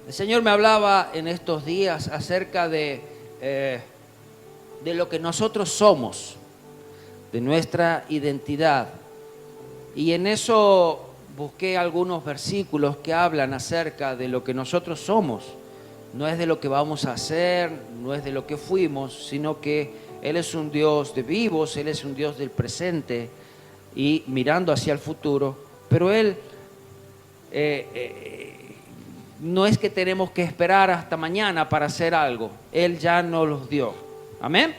El Señor me hablaba en estos días acerca de lo que nosotros somos, de nuestra identidad. Y en eso busqué algunos versículos que hablan acerca de lo que nosotros somos. No es de lo que vamos a hacer, no es de lo que fuimos, sino que Él es un Dios de vivos, Él es un Dios del presente y mirando hacia el futuro. Pero Él no es que tenemos que esperar hasta mañana para hacer algo. Él ya nos los dio. Amén.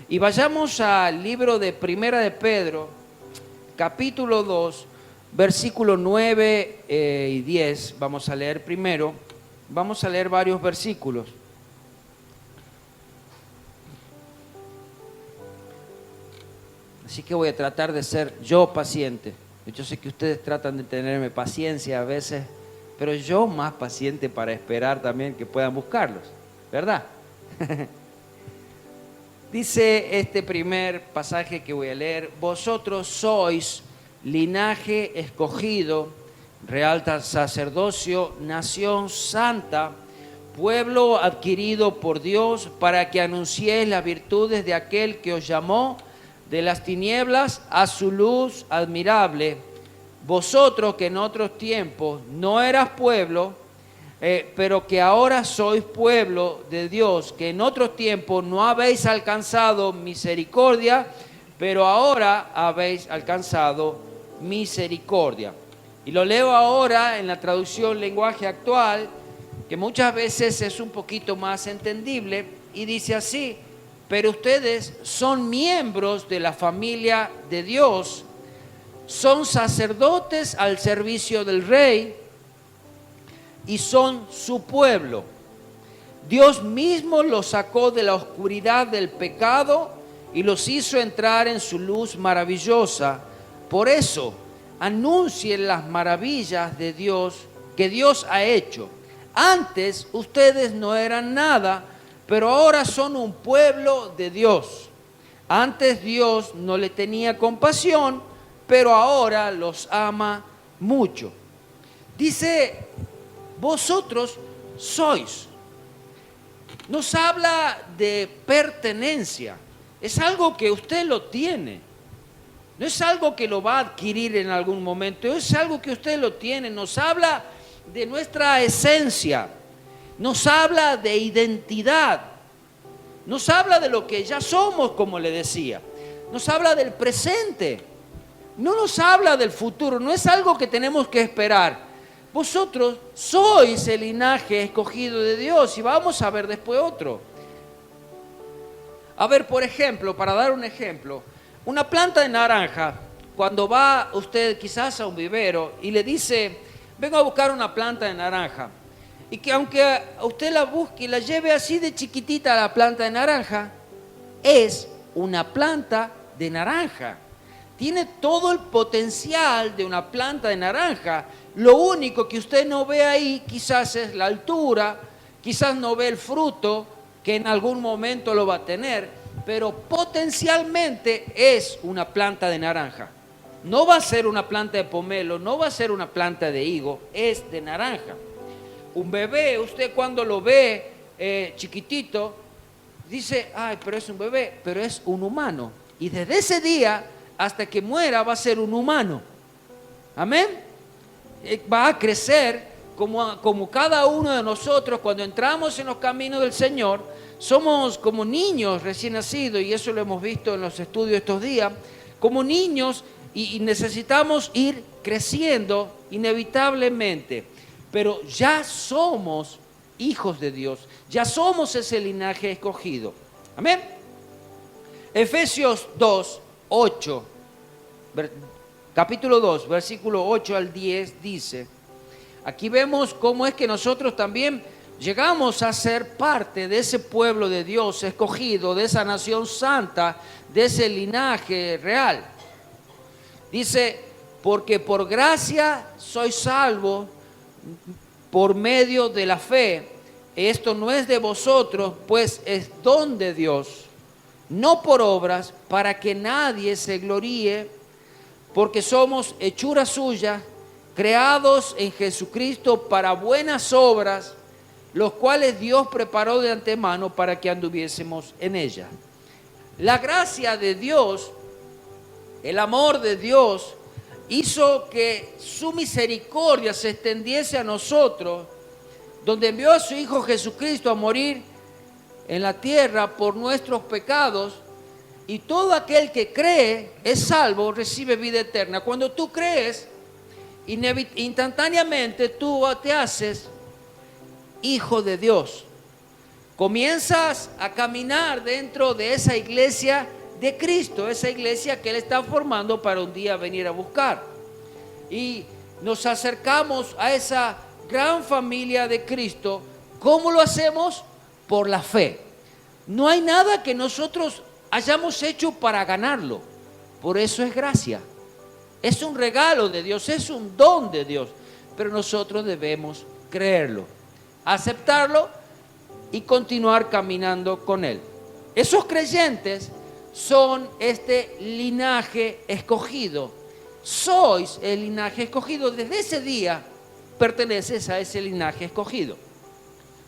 Y vayamos al libro de Primera de Pedro, capítulo 2, versículos 9 y 10. Vamos a leer primero. Vamos a leer varios versículos. Así que voy a tratar de ser yo paciente. Yo sé que ustedes tratan de tenerme paciencia a veces, pero yo más paciente para esperar también que puedan buscarlos, ¿verdad? Dice este primer pasaje que voy a leer: vosotros sois linaje escogido, real sacerdocio, nación santa, pueblo adquirido por Dios, para que anunciéis las virtudes de aquel que os llamó de las tinieblas a su luz admirable. Vosotros que en otros tiempos no eras pueblo, pero que ahora sois pueblo de Dios, que en otros tiempos no habéis alcanzado misericordia, pero ahora habéis alcanzado misericordia. Y lo leo ahora en la traducción lenguaje actual, que muchas veces es un poquito más entendible, y dice así: pero ustedes son miembros de la familia de Dios, son sacerdotes al servicio del Rey y son su pueblo. Dios mismo los sacó de la oscuridad del pecado y los hizo entrar en su luz maravillosa. Por eso, anuncien las maravillas de Dios que Dios ha hecho. Antes ustedes no eran nada, pero ahora son un pueblo de Dios. Antes Dios no le tenía compasión, pero ahora los ama mucho. Dice: vosotros sois. Nos habla de pertenencia. Es algo que usted lo tiene. No es algo que lo va a adquirir en algún momento. Es algo que usted lo tiene. Nos habla de nuestra esencia. Nos habla de identidad. Nos habla de lo que ya somos, como le decía. Nos habla del presente. No nos habla del futuro. No es algo que tenemos que esperar. Vosotros sois el linaje escogido de Dios. Y vamos a ver después otro. A ver, por ejemplo, para dar un ejemplo, una planta de naranja, cuando va usted quizás a un vivero y le dice: vengo a buscar una planta de naranja, y que aunque usted la busque y la lleve así de chiquitita a la planta de naranja, es una planta de naranja. Tiene todo el potencial de una planta de naranja. Lo único que usted no ve ahí quizás es la altura, quizás no ve el fruto, que en algún momento lo va a tener, pero potencialmente es una planta de naranja. No va a ser una planta de pomelo, no va a ser una planta de higo, es de naranja. Un bebé, usted cuando lo ve chiquitito, dice: ay, pero es un bebé, pero es un humano. Y desde ese día hasta que muera va a ser un humano. Amén. Va a crecer como cada uno de nosotros. Cuando entramos en los caminos del Señor, somos como niños recién nacidos, y eso lo hemos visto en los estudios estos días, como niños, y necesitamos ir creciendo inevitablemente, pero ya somos hijos de Dios, ya somos ese linaje escogido. Amén. Efesios 2, 8, capítulo 2, versículo 8 al 10 dice: aquí vemos cómo es que nosotros también llegamos a ser parte de ese pueblo de Dios escogido, de esa nación santa, de ese linaje real. Dice: porque por gracia sois salvos por medio de la fe. Esto no es de vosotros, pues es don de Dios, no por obras, para que nadie se gloríe, porque somos hechura suya, creados en Jesucristo para buenas obras, los cuales Dios preparó de antemano para que anduviésemos en ella. La gracia de Dios, el amor de Dios, hizo que su misericordia se extendiese a nosotros, donde envió a su Hijo Jesucristo a morir en la tierra por nuestros pecados, y todo aquel que cree es salvo, recibe vida eterna. Cuando tú crees, instantáneamente tú te haces hijo de Dios. Comienzas a caminar dentro de esa iglesia de Cristo, esa iglesia que Él está formando para un día venir a buscar. Y nos acercamos a esa gran familia de Cristo. ¿Cómo lo hacemos? Por la fe. No hay nada que nosotros hayamos hecho para ganarlo. Por eso es gracia. Es un regalo de Dios, es un don de Dios. Pero nosotros debemos creerlo, aceptarlo y continuar caminando con Él. Esos creyentes son este linaje escogido. Sois el linaje escogido. Desde ese día perteneces a ese linaje escogido.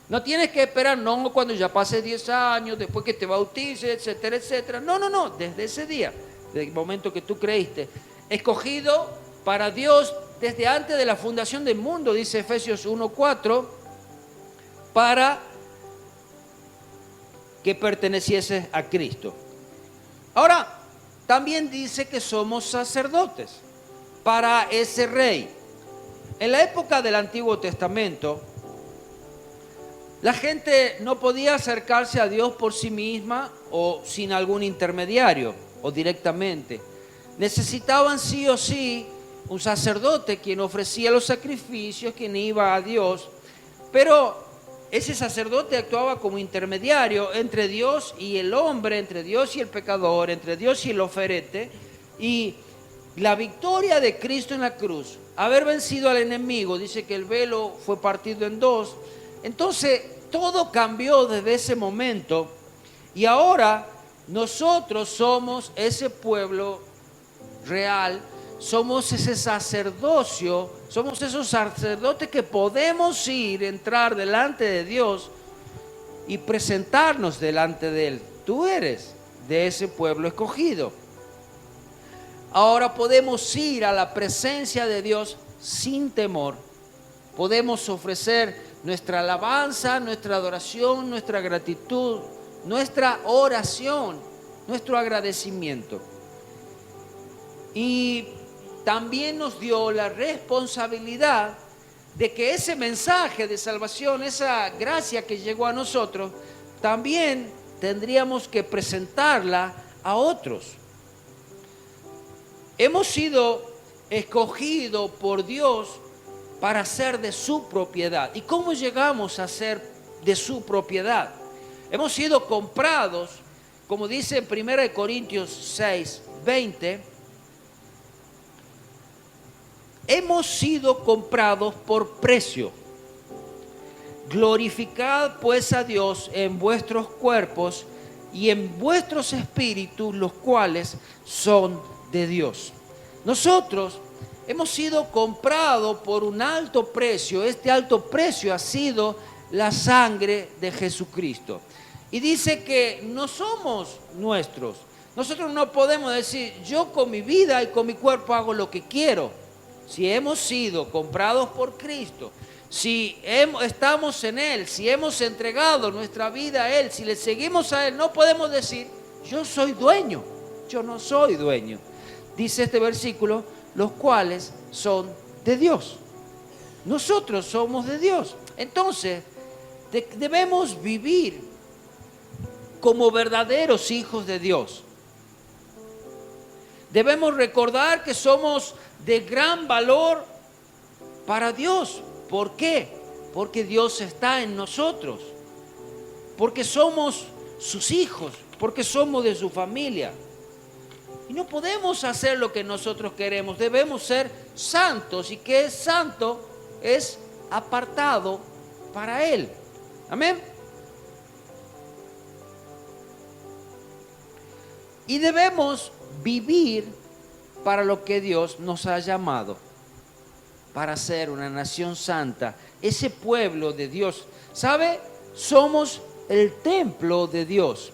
No tienes que esperar, no, cuando ya pase 10 años, después que te bautices, etcétera, etcétera. No. Desde ese día, desde el momento que tú creíste, escogido para Dios desde antes de la fundación del mundo, dice Efesios 1:4, para que pertenecieses a Cristo. Ahora, también dice que somos sacerdotes para ese rey. En la época del Antiguo Testamento, la gente no podía acercarse a Dios por sí misma o sin algún intermediario o directamente. Necesitaban sí o sí un sacerdote quien ofrecía los sacrificios, quien iba a Dios, pero ese sacerdote actuaba como intermediario entre Dios y el hombre, entre Dios y el pecador, entre Dios y el oferente. Y la victoria de Cristo en la cruz, haber vencido al enemigo, dice que el velo fue partido en dos. Entonces todo cambió desde ese momento y ahora nosotros somos ese pueblo real, somos ese sacerdocio, somos esos sacerdotes que podemos entrar delante de Dios y presentarnos delante de Él. Tú eres de ese pueblo escogido. Ahora podemos ir a la presencia de Dios sin temor. Podemos ofrecer nuestra alabanza, nuestra adoración, nuestra gratitud, nuestra oración, nuestro agradecimiento. Y también nos dio la responsabilidad de que ese mensaje de salvación, esa gracia que llegó a nosotros, también tendríamos que presentarla a otros. Hemos sido escogidos por Dios para ser de su propiedad. ¿Y cómo llegamos a ser de su propiedad? Hemos sido comprados, como dice en 1 Corintios 6:20, hemos sido comprados por precio. Glorificad pues a Dios en vuestros cuerpos y en vuestros espíritus, los cuales son de Dios. Nosotros hemos sido comprados por un alto precio. Este alto precio ha sido la sangre de Jesucristo. Y dice que no somos nuestros. Nosotros no podemos decir, yo con mi vida y con mi cuerpo hago lo que quiero. Si hemos sido comprados por Cristo, si estamos en Él, si hemos entregado nuestra vida a Él, si le seguimos a Él, no podemos decir, yo soy dueño. Yo no soy dueño. Dice este versículo, los cuales son de Dios. Nosotros somos de Dios. Entonces, debemos vivir como verdaderos hijos de Dios. Debemos recordar que somos de gran valor para Dios. ¿Por qué? Porque Dios está en nosotros. Porque somos sus hijos. Porque somos de su familia. Y no podemos hacer lo que nosotros queremos. Debemos ser santos. Y que es santo es apartado para Él. Amén. Y debemos vivir para lo que Dios nos ha llamado. para ser una nación santa, ese pueblo de Dios. ¿Sabe? Somos el templo de Dios.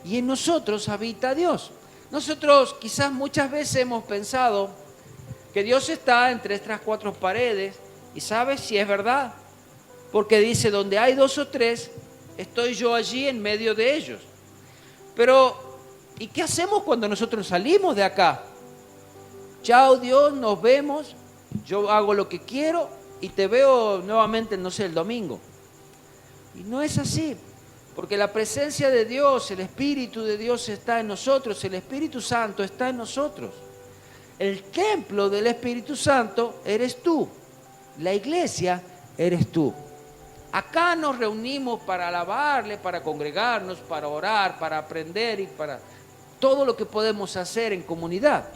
Y en nosotros habita Dios. Nosotros quizás muchas veces hemos pensado que Dios está entre estas cuatro paredes. Y ¿sabes si es verdad? Porque dice, donde hay dos o tres, estoy yo allí en medio de ellos. Pero, ¿y qué hacemos cuando nosotros salimos de acá? Chao Dios, nos vemos, yo hago lo que quiero y te veo nuevamente, no sé, el domingo. Y no es así, porque la presencia de Dios, el Espíritu de Dios está en nosotros, el Espíritu Santo está en nosotros. El templo del Espíritu Santo eres tú, la iglesia eres tú. Acá nos reunimos para alabarle, para congregarnos, para orar, para aprender y para todo lo que podemos hacer en comunidad.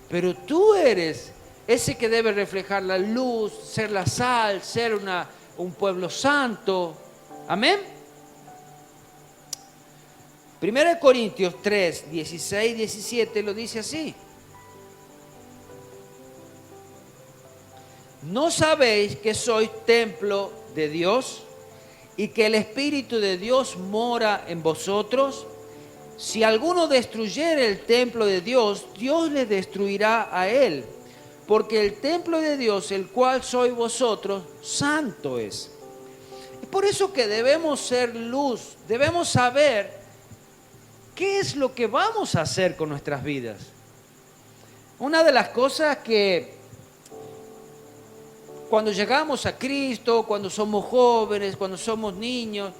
Pero tú eres ese que debe reflejar la luz, ser la sal, ser un pueblo santo. Amén. 1 Corintios 3, 16, 17 lo dice así. ¿No sabéis que sois templo de Dios y que el Espíritu de Dios mora en vosotros? Si alguno destruyere el templo de Dios, Dios le destruirá a él, porque el templo de Dios, el cual sois vosotros, santo es. Es por eso que debemos ser luz, debemos saber qué es lo que vamos a hacer con nuestras vidas. Una de las cosas que cuando llegamos a Cristo, cuando somos jóvenes, cuando somos niños,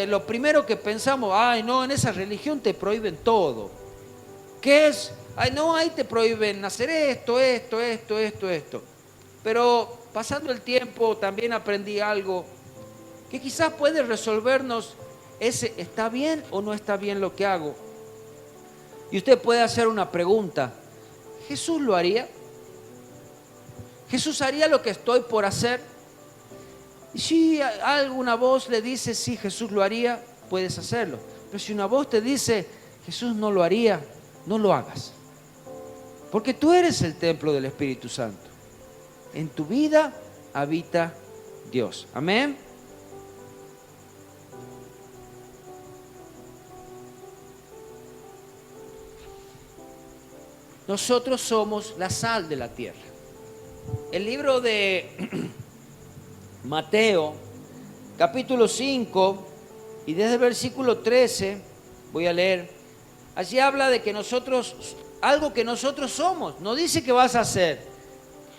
lo primero que pensamos, ay no, en esa religión te prohíben todo. ¿Qué es? Ay no, ahí te prohíben hacer esto. Pero pasando el tiempo también aprendí algo que quizás puede resolvernos ese, ¿está bien o no está bien lo que hago? Y usted puede hacer una pregunta, ¿Jesús lo haría? ¿Jesús haría lo que estoy por hacer? Y si alguna voz le dice, sí, Jesús lo haría, puedes hacerlo. Pero si una voz te dice, Jesús no lo haría, no lo hagas. Porque tú eres el templo del Espíritu Santo. En tu vida habita Dios. Amén. Nosotros somos la sal de la tierra. El libro de Mateo, capítulo 5, y desde el versículo 13, voy a leer, allí habla de que nosotros, algo que nosotros somos, no dice que vas a ser,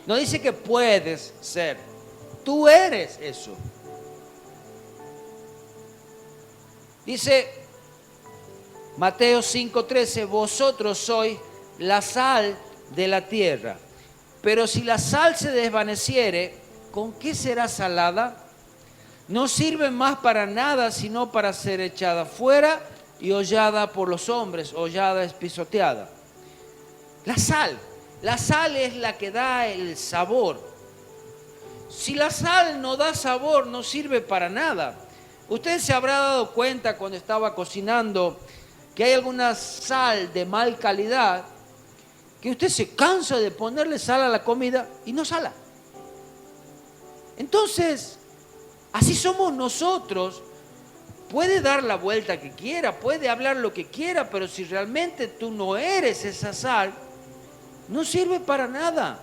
no dice que puedes ser, tú eres eso. Dice Mateo 5:13, vosotros sois la sal de la tierra. Pero si la sal se desvaneciere, ¿con qué será salada? No sirve más para nada, sino para ser echada fuera y hollada por los hombres, hollada es pisoteada. La sal es la que da el sabor. Si la sal no da sabor, no sirve para nada. Usted se habrá dado cuenta cuando estaba cocinando que hay alguna sal de mal calidad, que usted se cansa de ponerle sal a la comida y no sala. Entonces, así somos nosotros. Puede dar la vuelta que quiera, puede hablar lo que quiera, pero si realmente tú no eres esa sal, no sirve para nada.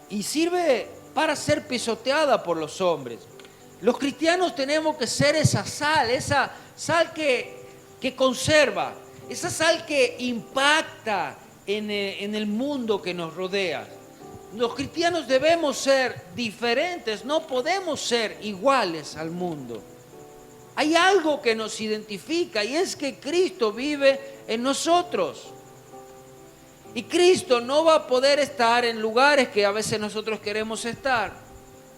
Y sirve para ser pisoteada por los hombres. Los cristianos tenemos que ser esa sal que conserva, esa sal que impacta en el mundo que nos rodea. Los cristianos debemos ser diferentes, no podemos ser iguales al mundo. Hay algo que nos identifica y es que Cristo vive en nosotros. Y Cristo no va a poder estar en lugares que a veces nosotros queremos estar,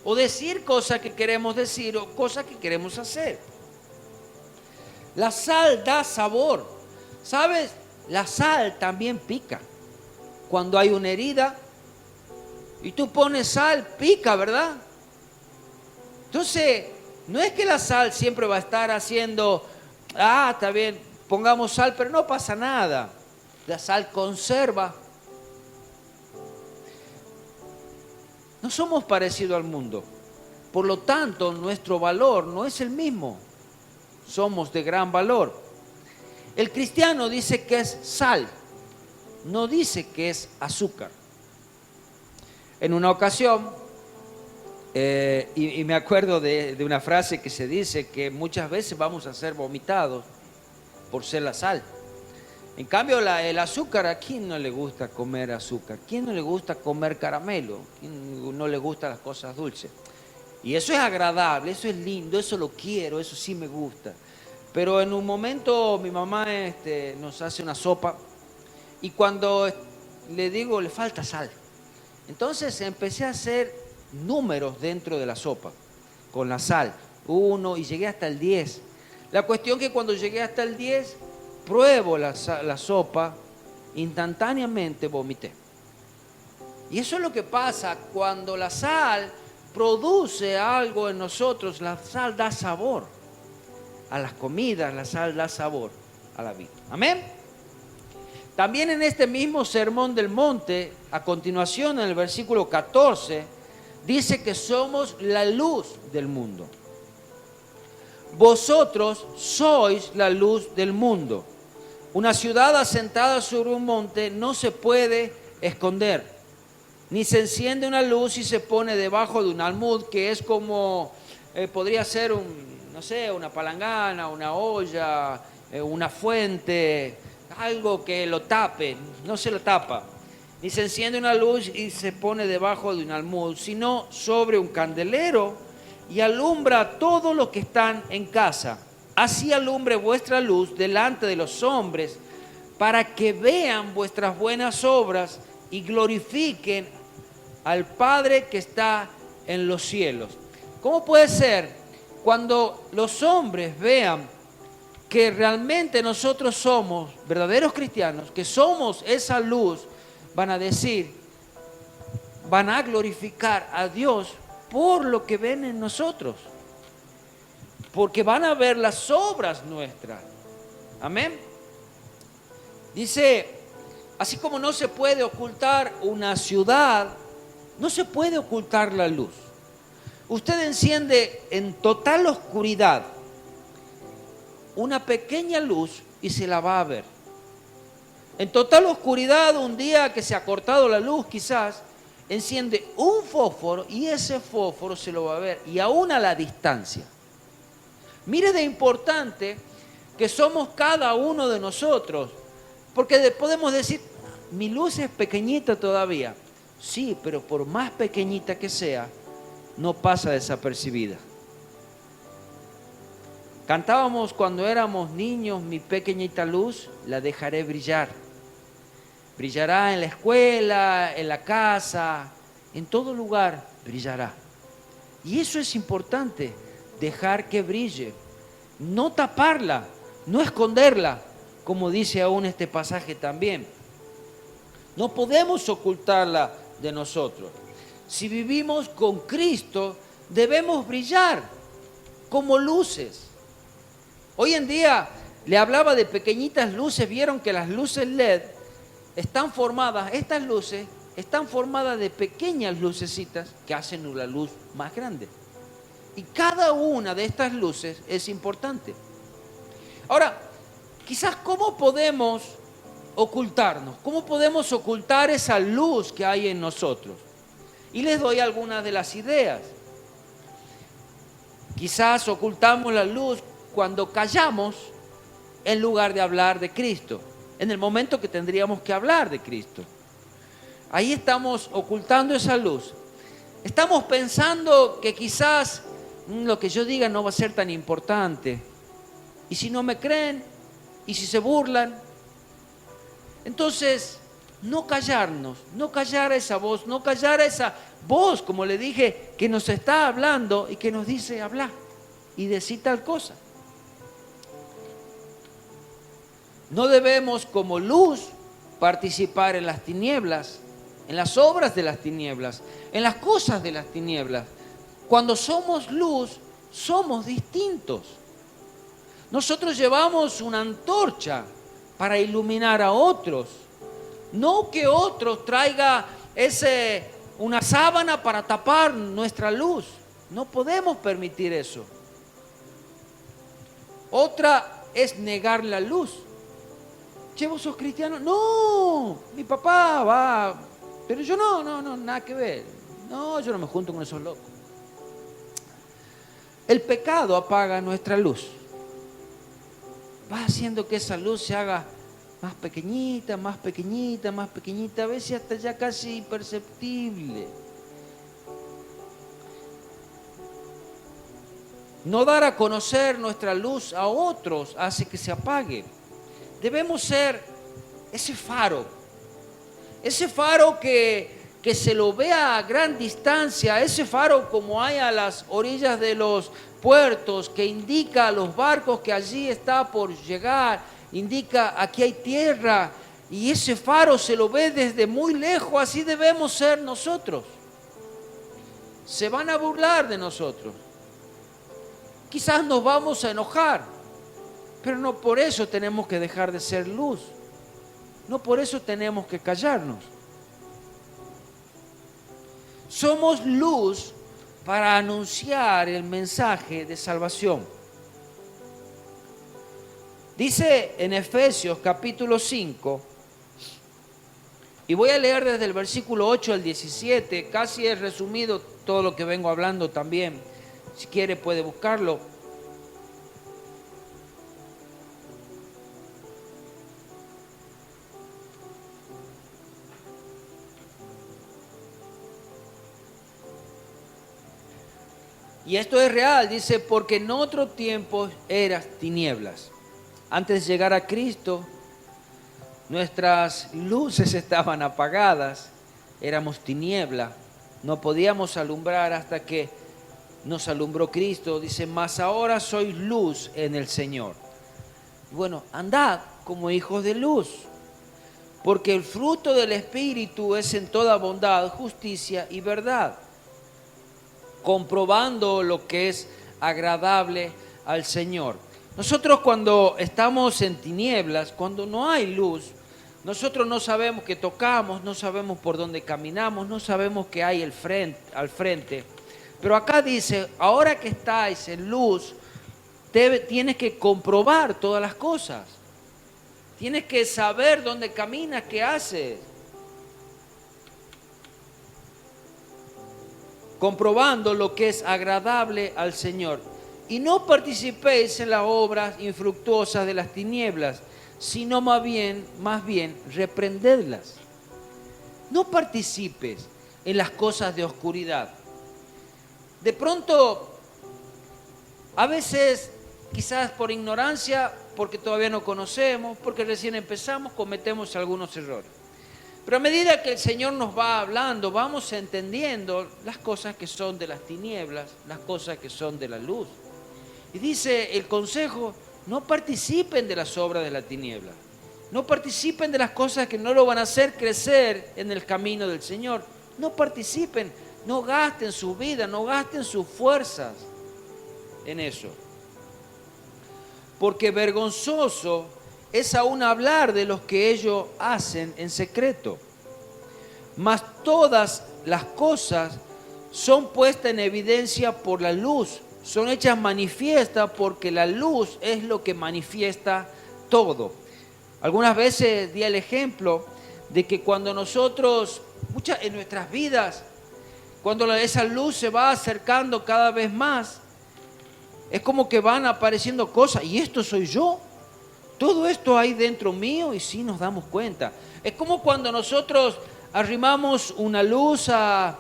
o decir cosas que queremos decir, o cosas que queremos hacer. La sal da sabor. ¿Sabes? La sal también pica. Cuando hay una herida y tú pones sal, pica, ¿verdad? Entonces, no es que la sal siempre va a estar haciendo, está bien, pongamos sal, pero no pasa nada. La sal conserva. No somos parecidos al mundo. Por lo tanto, nuestro valor no es el mismo. Somos de gran valor. El cristiano dice que es sal, no dice que es azúcar. En una ocasión, y me acuerdo de una frase que se dice que muchas veces vamos a ser vomitados por ser la sal. En cambio, el azúcar, ¿a quién no le gusta comer azúcar? ¿Quién no le gusta comer caramelo? ¿Quién no le gustan las cosas dulces? Y eso es agradable, eso es lindo, eso lo quiero, eso sí me gusta. Pero en un momento mi mamá nos hace una sopa y cuando le digo, le falta sal. Entonces empecé a hacer números dentro de la sopa con la sal. 1 y llegué hasta el 10. La cuestión que cuando llegué hasta el 10, pruebo la sopa, instantáneamente vomité. Y eso es lo que pasa cuando la sal produce algo en nosotros. La sal da sabor a las comidas, la sal da sabor a la vida. Amén. También en este mismo sermón del monte, a continuación en el versículo 14, dice que somos la luz del mundo. Vosotros sois la luz del mundo. Una ciudad asentada sobre un monte no se puede esconder, ni se enciende una luz y se pone debajo de un almud, que es como, podría ser una palangana, una olla, una fuente, algo que lo tape. No se lo tapa, ni se enciende una luz y se pone debajo de un almud, sino sobre un candelero y alumbra a todos los que están en casa. Así alumbre vuestra luz delante de los hombres, para que vean vuestras buenas obras y glorifiquen al Padre que está en los cielos. ¿Cómo puede ser cuando los hombres vean que realmente nosotros somos verdaderos cristianos, que somos esa luz? Van a decir, van a glorificar a Dios por lo que ven en nosotros, porque van a ver las obras nuestras. Amén. Dice, así como no se puede ocultar una ciudad, no se puede ocultar la luz. Usted enciende en total oscuridad una pequeña luz y se la va a ver. En total oscuridad, un día que se ha cortado la luz, quizás enciende un fósforo y ese fósforo se lo va a ver, y aún a la distancia. Mire de importante que somos cada uno de nosotros, porque podemos decir, mi luz es pequeñita todavía. Sí, pero por más pequeñita que sea, no pasa desapercibida. Cantábamos cuando éramos niños, mi pequeñita luz la dejaré brillar. Brillará en la escuela, en la casa, en todo lugar brillará. Y eso es importante, dejar que brille, no taparla, no esconderla, como dice aún este pasaje también. No podemos ocultarla de nosotros. Si vivimos con Cristo, debemos brillar como luces. Hoy en día le hablaba de pequeñitas luces. Vieron que las luces LED están formadas, estas luces están formadas de pequeñas lucecitas que hacen una luz más grande. Y cada una de estas luces es importante. Ahora, quizás ¿cómo podemos ocultarnos? ¿Cómo podemos ocultar esa luz que hay en nosotros? Y les doy algunas de las ideas. Quizás ocultamos la luz cuando callamos en lugar de hablar de Cristo, en el momento que tendríamos que hablar de Cristo. Ahí estamos ocultando esa luz. Estamos pensando que quizás lo que yo diga no va a ser tan importante. ¿Y si no me creen? ¿Y si se burlan? Entonces, no callarnos, no callar a esa voz, no callar a esa voz, como le dije, que nos está hablando y que nos dice hablar y decir tal cosa. No debemos como luz participar en las tinieblas, en las obras de las tinieblas, en las cosas de las tinieblas. Cuando somos luz, somos distintos. Nosotros llevamos una antorcha para iluminar a otros. No que otro traiga una sábana para tapar nuestra luz. No podemos permitir eso. Otra es negar la luz. Che, ¿vos sos cristiano? No, mi papá va, pero yo no, nada que ver. No, yo no me junto con esos locos. El pecado apaga nuestra luz. Va haciendo que esa luz se haga más pequeñita, más pequeñita, más pequeñita, a veces hasta ya casi imperceptible. No dar a conocer nuestra luz a otros hace que se apague. Debemos ser ese faro que se lo vea a gran distancia, ese faro como hay a las orillas de los puertos, que indica a los barcos que allí está por llegar, indica aquí hay tierra, y ese faro se lo ve desde muy lejos. Así debemos ser nosotros. Se van a burlar de nosotros, quizás nos vamos a enojar, pero no por eso tenemos que dejar de ser luz, no por eso tenemos que callarnos. Somos luz para anunciar el mensaje de salvación. Dice en Efesios capítulo 5, y voy a leer desde el versículo 8 al 17, casi he resumido todo lo que vengo hablando también. Si quiere puede buscarlo. Y esto es real, dice, porque en otro tiempo eras tinieblas. Antes de llegar a Cristo, nuestras luces estaban apagadas, éramos tiniebla, no podíamos alumbrar hasta que nos alumbró Cristo. Dice, mas ahora sois luz en el Señor. Bueno, andad como hijos de luz, porque el fruto del Espíritu es en toda bondad, justicia y verdad, comprobando lo que es agradable al Señor. Nosotros cuando estamos en tinieblas, cuando no hay luz, nosotros no sabemos qué tocamos, no sabemos por dónde caminamos, no sabemos qué hay al frente. Pero acá dice, ahora que estáis en luz, tienes que comprobar todas las cosas. Tienes que saber dónde caminas, qué haces. Comprobando lo que es agradable al Señor. Y no participéis en las obras infructuosas de las tinieblas, sino más bien reprendedlas. No participes en las cosas de oscuridad. De pronto, a veces, quizás por ignorancia, porque todavía no conocemos, porque recién empezamos, cometemos algunos errores. Pero a medida que el Señor nos va hablando, vamos entendiendo las cosas que son de las tinieblas, las cosas que son de la luz. Y dice el consejo, no participen de las obras de la tiniebla. No participen de las cosas que no lo van a hacer crecer en el camino del Señor. No participen, no gasten su vida, no gasten sus fuerzas en eso. Porque vergonzoso es aún hablar de los que ellos hacen en secreto. Mas todas las cosas son puestas en evidencia por la luz, son hechas manifiestas porque la luz es lo que manifiesta todo. Algunas veces di el ejemplo de que cuando nosotros, en nuestras vidas, cuando esa luz se va acercando cada vez más, es como que van apareciendo cosas, y esto soy yo. Todo esto hay dentro mío y sí nos damos cuenta. Es como cuando nosotros arrimamos una luz a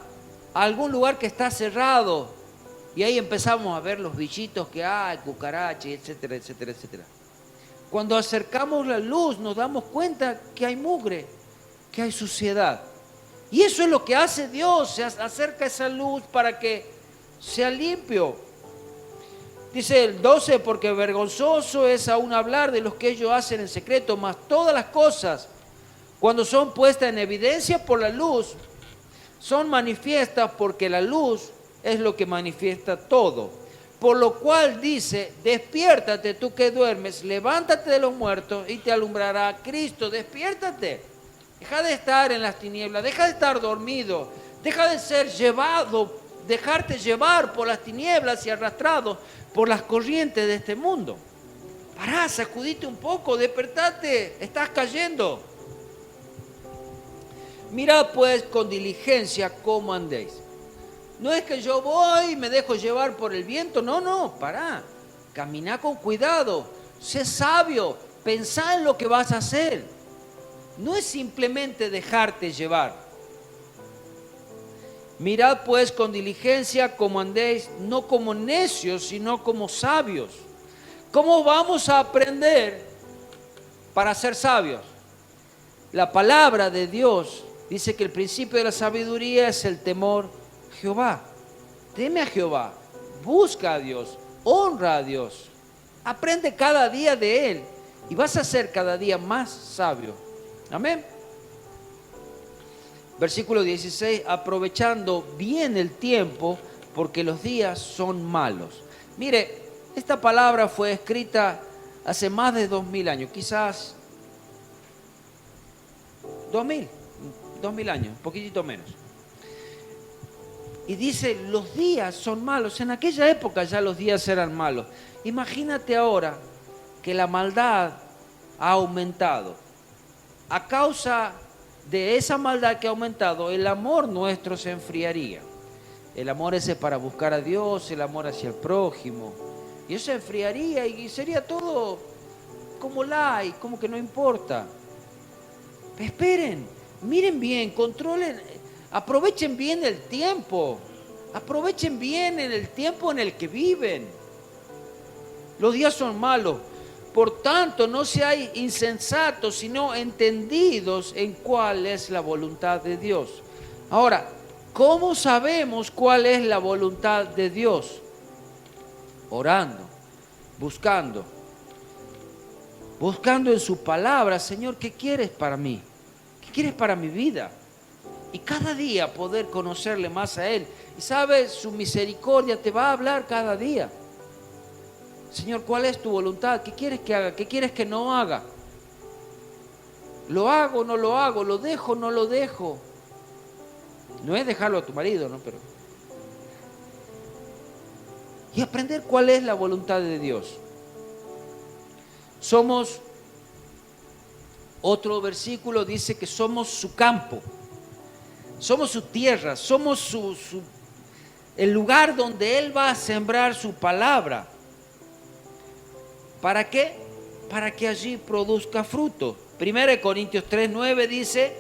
algún lugar que está cerrado y ahí empezamos a ver los bichitos que hay, cucarachas, etcétera, etcétera, etcétera. Cuando acercamos la luz nos damos cuenta que hay mugre, que hay suciedad. Y eso es lo que hace Dios, se acerca esa luz para que sea limpio. Dice el 12, porque vergonzoso es aún hablar de los que ellos hacen en secreto, mas todas las cosas, cuando son puestas en evidencia por la luz, son manifiestas porque la luz es lo que manifiesta todo. Por lo cual dice, despiértate tú que duermes, levántate de los muertos y te alumbrará Cristo. Despiértate, Deja de estar en las tinieblas, deja de estar dormido, deja de ser llevado, dejarte llevar por las tinieblas y arrastrado por las corrientes de este mundo. Pará, sacudite un poco, despertate, estás cayendo. Mirad pues con diligencia cómo andéis. No es que yo voy y me dejo llevar por el viento, no, pará. Camina con cuidado, sé sabio, pensá en lo que vas a hacer. No es simplemente dejarte llevar. Mirad pues con diligencia cómo andéis, no como necios, sino como sabios. ¿Cómo vamos a aprender para ser sabios? La palabra de Dios dice que el principio de la sabiduría es el temor a Jehová. Teme a Jehová, busca a Dios, honra a Dios. Aprende cada día de Él y vas a ser cada día más sabio. Amén. Versículo 16, aprovechando bien el tiempo porque los días son malos. Mire, esta palabra fue escrita hace más de 2000 años, quizás 2000 años, un poquitito menos. Y dice, los días son malos. En aquella época ya los días eran malos. Imagínate ahora que la maldad ha aumentado. A causa de esa maldad que ha aumentado, el amor nuestro se enfriaría. El amor ese para buscar a Dios, el amor hacia el prójimo. Y eso se enfriaría y sería todo como light, como que no importa. Esperen, miren bien, controlen, aprovechen bien el tiempo. Aprovechen bien el tiempo en el que viven. Los días son malos. Por tanto, no seáis insensatos, sino entendidos en cuál es la voluntad de Dios. Ahora, ¿cómo sabemos cuál es la voluntad de Dios? Orando, buscando en su palabra. Señor, ¿qué quieres para mí? ¿Qué quieres para mi vida? Y cada día poder conocerle más a Él. Y sabes, su misericordia te va a hablar cada día. Señor, ¿cuál es tu voluntad? ¿Qué quieres que haga? ¿Qué quieres que no haga? ¿Lo hago o no lo hago? ¿Lo dejo o no lo dejo? No es dejarlo a tu marido, ¿no? Pero... y aprender cuál es la voluntad de Dios. Somos, otro versículo dice que somos su campo, somos su tierra, somos el lugar donde Él va a sembrar su palabra. ¿Para qué? Para que allí produzca fruto. 1 Corintios 3:9 dice,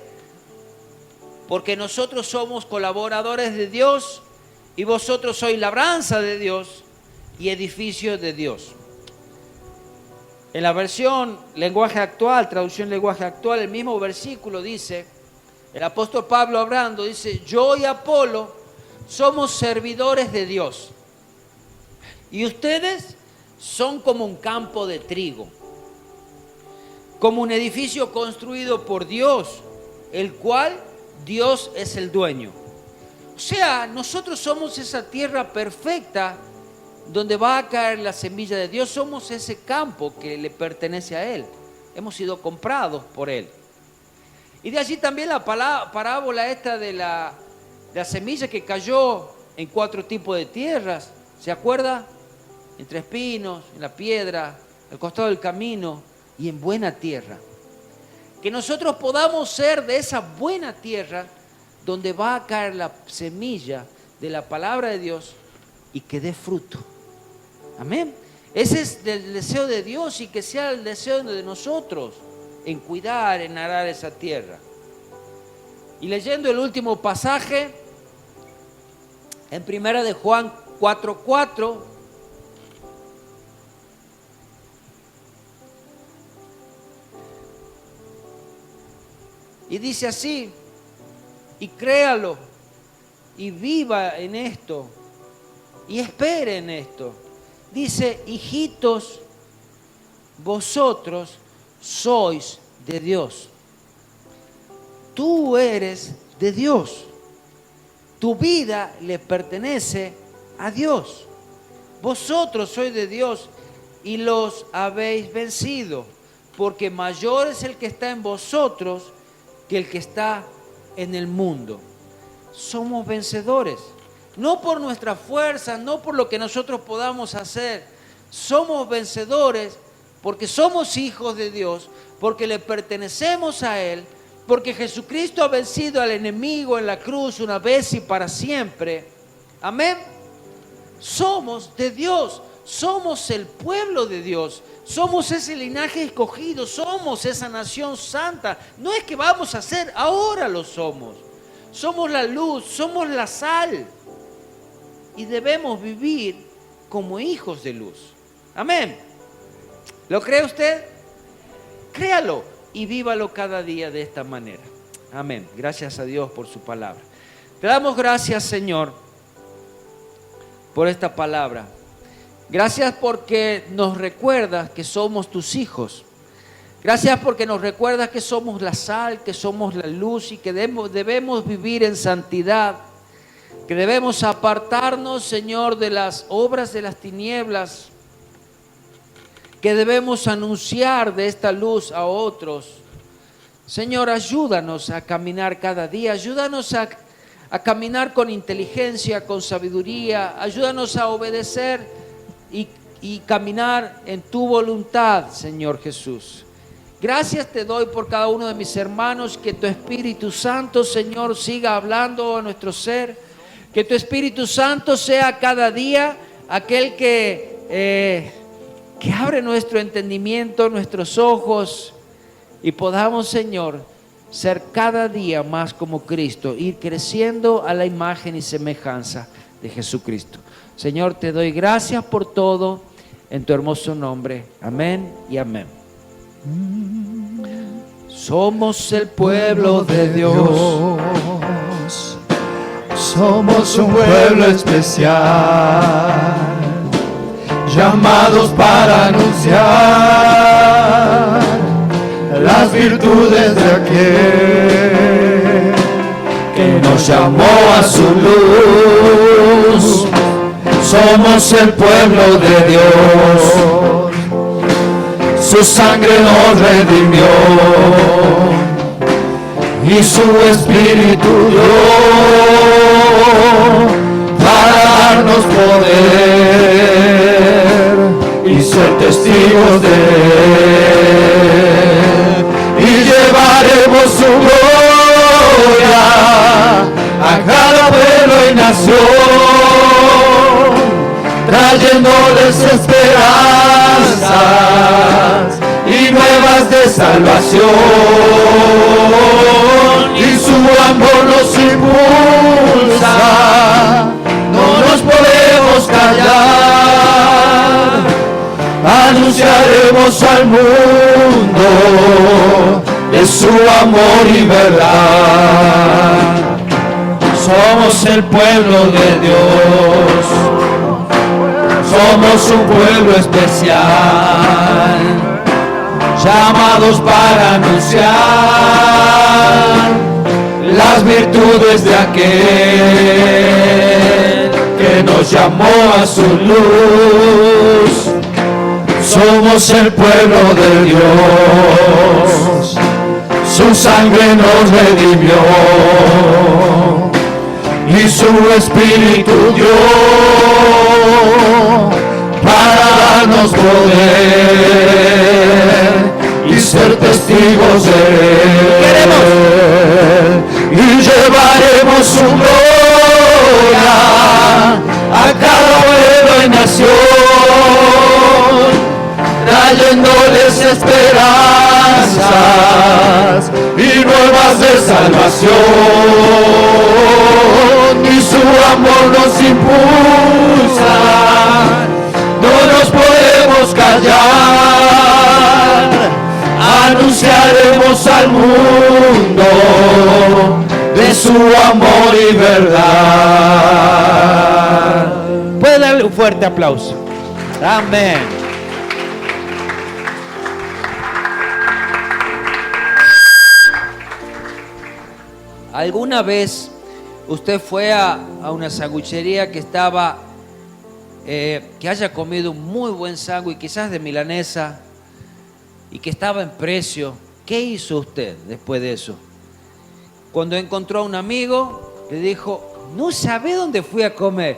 porque nosotros somos colaboradores de Dios y vosotros sois labranza de Dios y edificio de Dios. En la versión lenguaje actual, traducción lenguaje actual, el mismo versículo dice, el apóstol Pablo hablando, dice, yo y Apolo somos servidores de Dios. Y ustedes son como un campo de trigo, como un edificio construido por Dios, el cual Dios es el dueño. O sea, nosotros somos esa tierra perfecta donde va a caer la semilla de Dios. Somos ese campo que le pertenece a Él. Hemos sido comprados por Él. Y de allí también la parábola esta de la semilla que cayó en 4 tipos de tierras. ¿Se acuerda? Entre espinos, en la piedra, al costado del camino y en buena tierra. Que nosotros podamos ser de esa buena tierra donde va a caer la semilla de la palabra de Dios y que dé fruto. Amén. Ese es el deseo de Dios y que sea el deseo de nosotros en cuidar, en arar esa tierra. Y leyendo el último pasaje en 1 de Juan 4:4, y dice así, y créalo, y viva en esto, y espere en esto. Dice, hijitos, vosotros sois de Dios. Tú eres de Dios. Tu vida le pertenece a Dios. Vosotros sois de Dios y los habéis vencido, porque mayor es el que está en vosotros que el que está en el mundo. Somos vencedores, no por nuestra fuerza, no por lo que nosotros podamos hacer. Somos vencedores porque somos hijos de Dios, porque le pertenecemos a Él, porque Jesucristo ha vencido al enemigo en la cruz una vez y para siempre. Amén. Somos de Dios, somos el pueblo de Dios, somos ese linaje escogido, somos esa nación santa. No es que vamos a ser, ahora lo somos. Somos la luz, somos la sal y debemos vivir como hijos de luz. Amén. ¿Lo cree usted? Créalo y vívalo cada día de esta manera. Amén. Gracias a Dios por su palabra. Te damos gracias, Señor, por esta palabra. Gracias porque nos recuerdas que somos tus hijos. Gracias porque nos recuerdas que somos la sal, que somos la luz y que debemos vivir en santidad, que debemos apartarnos, Señor, de las obras de las tinieblas, que debemos anunciar de esta luz a otros. Señor, ayúdanos a caminar cada día, ayúdanos a caminar con inteligencia, con sabiduría, ayúdanos a obedecer y caminar en tu voluntad, Señor Jesús. Gracias te doy por cada uno de mis hermanos, que tu Espíritu Santo, Señor, siga hablando a nuestro ser, que tu Espíritu Santo sea cada día aquel que abre nuestro entendimiento, nuestros ojos, y podamos, Señor, ser cada día más como Cristo, ir creciendo a la imagen y semejanza de Jesucristo. Señor, te doy gracias por todo, en tu hermoso nombre. Amén y amén. Somos el pueblo de Dios. Somos un pueblo especial, llamados para anunciar las virtudes de aquel que nos llamó a su luz. Somos el pueblo de Dios, su sangre nos redimió y su espíritu dio para darnos poder y ser testigos de él, y llevaremos su gloria a cada pueblo y nación, trayéndoles esperanzas y nuevas de salvación, y su amor nos impulsa, no nos podemos callar, anunciaremos al mundo de su amor y verdad. Somos el pueblo de Dios, somos un pueblo especial, llamados para anunciar las virtudes de aquel que nos llamó a su luz. Somos el pueblo de Dios, su sangre nos redimió y su espíritu dio para darnos poder y ser testigos de él, y llevaremos su gloria a cada pueblo y nación, trayéndoles esperanzas y nuevas de salvación, y su amor nos impulsa, no nos podemos callar, anunciaremos al mundo de su amor y verdad. Puede darle un fuerte aplauso. Amén. ¿Alguna vez usted fue a una sanguchería que estaba, que haya comido un muy buen sándwich, quizás de milanesa, y que estaba en precio? ¿Qué hizo usted después de eso? Cuando encontró a un amigo, le dijo, no sabe dónde fui a comer.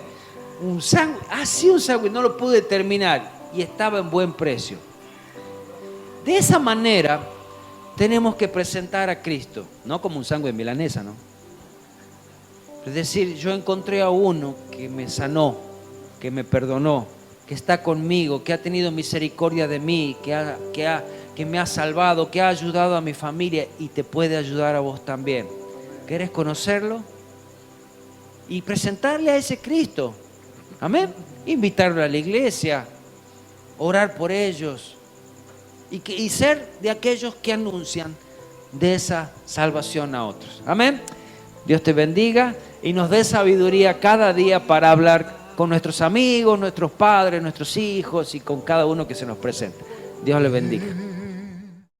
Un sándwich, así un sándwich, no lo pude terminar y estaba en buen precio. De esa manera tenemos que presentar a Cristo, no como un sándwich milanesa, ¿no? Es decir, yo encontré a uno que me sanó, que me perdonó, que está conmigo, que ha tenido misericordia de mí, que me ha salvado, que ha ayudado a mi familia y te puede ayudar a vos también. ¿Querés conocerlo? Y presentarle a ese Cristo. Amén. Invitarlo a la iglesia, orar por ellos y ser de aquellos que anuncian de esa salvación a otros. Amén. Dios te bendiga y nos dé sabiduría cada día para hablar con nuestros amigos, nuestros padres, nuestros hijos y con cada uno que se nos presente. Dios le bendiga.